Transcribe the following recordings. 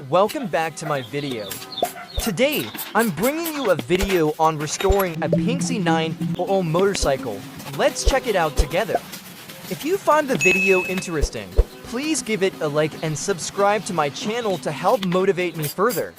welcome back to my video. Today, I'm bringing you a video on restoring a Pink C900 motorcycle. Let's check it out together. If you find the video interesting, please give it a like and subscribe to my channel to help motivate me further.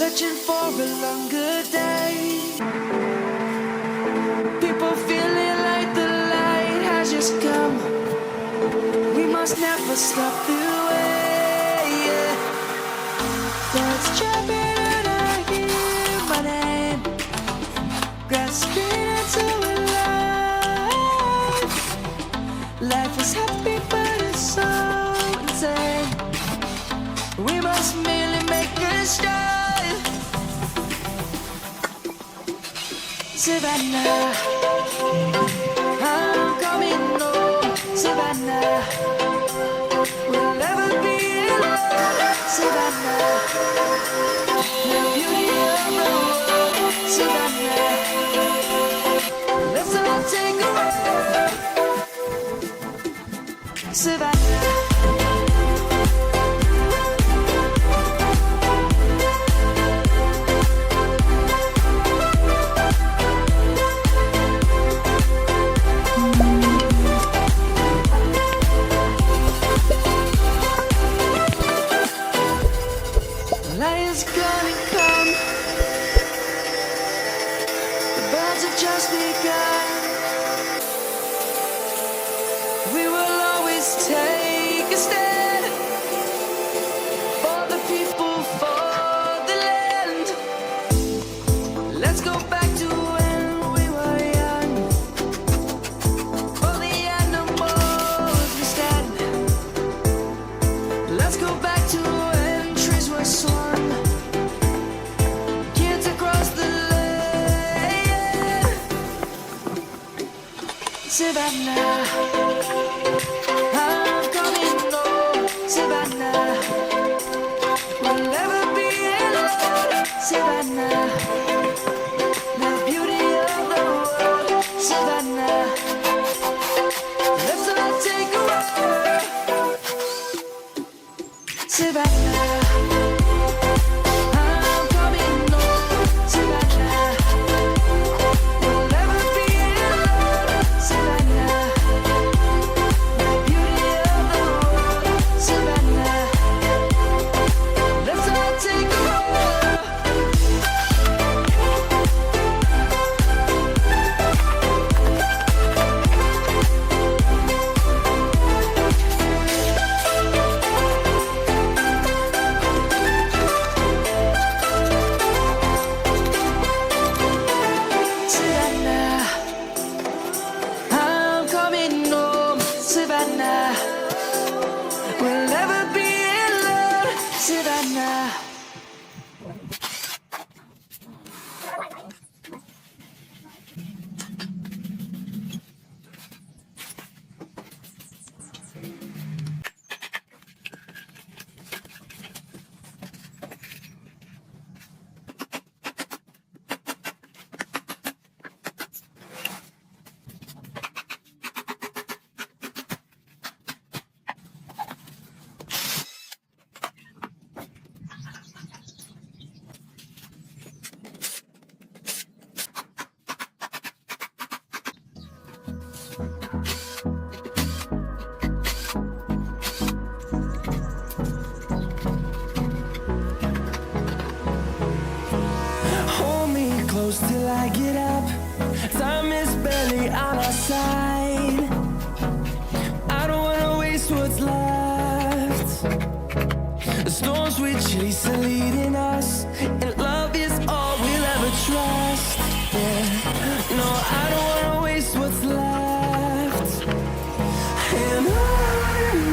Searching for a longer day. People feeling like the light has just come. We must never stop the way. Yeah. Thoughts jumping and I hear my name, grasping into a life. Life is happy but it's so insane. We must merely make a start. Savannah, is gonna come. The birds have just begun. We will always take a stand for the people, for the land. Let's go back to when we were young. For the animals we stand. Let's go back to when trees were swung. Kids across the land. Savannah, I'm coming home. Savannah, we'll never be alone. Savannah, the beauty of the world. Savannah, let's all take a walk. Savannah, I'm coming home. Savannah, we'll never be alone. Savannah, the beauty of the world. Savannah, let's all take a walk. Savannah, I'm coming home. Savannah, we'll never be alone. Savannah. Hold me close till I get up. Time is barely on our side. I don't wanna waste what's left. The storms we chase are leading us, and love is all we'll ever trust. Yeah. No, I don't wanna waste what's left. And on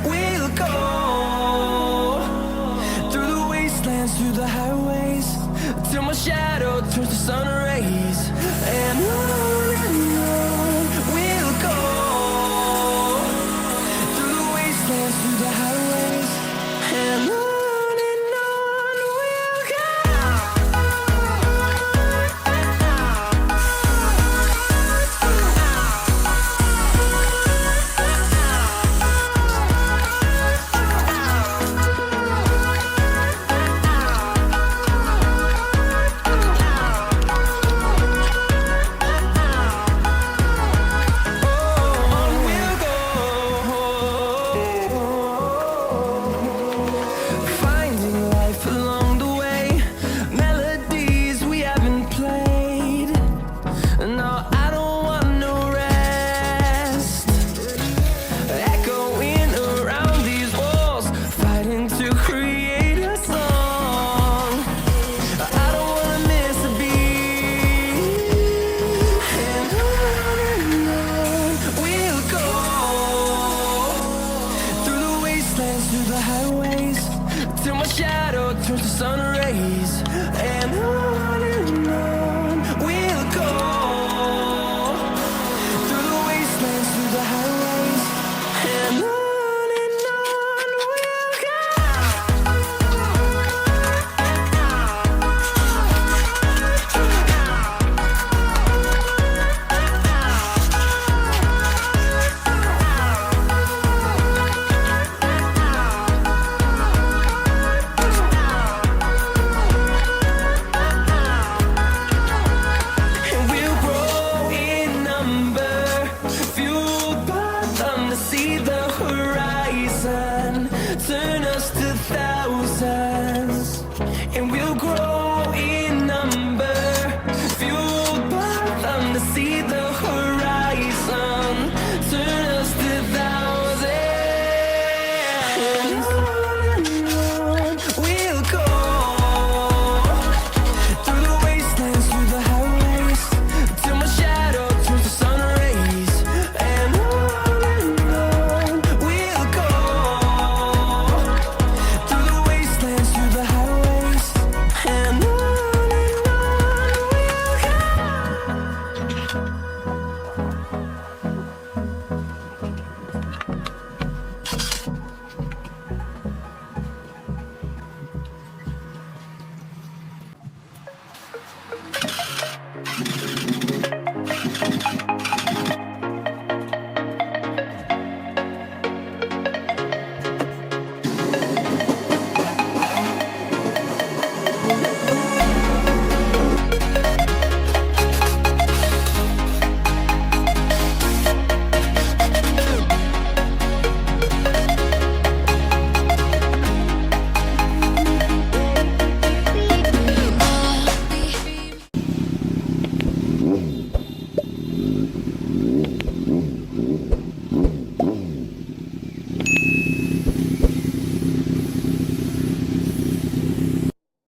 we'll go, through the wastelands, through the highways, till my shadow turns to sun rays. And on we'll go, through the wastelands, through the highways, and on we'll go. Through the highways, till my shadow turns to sun rays. And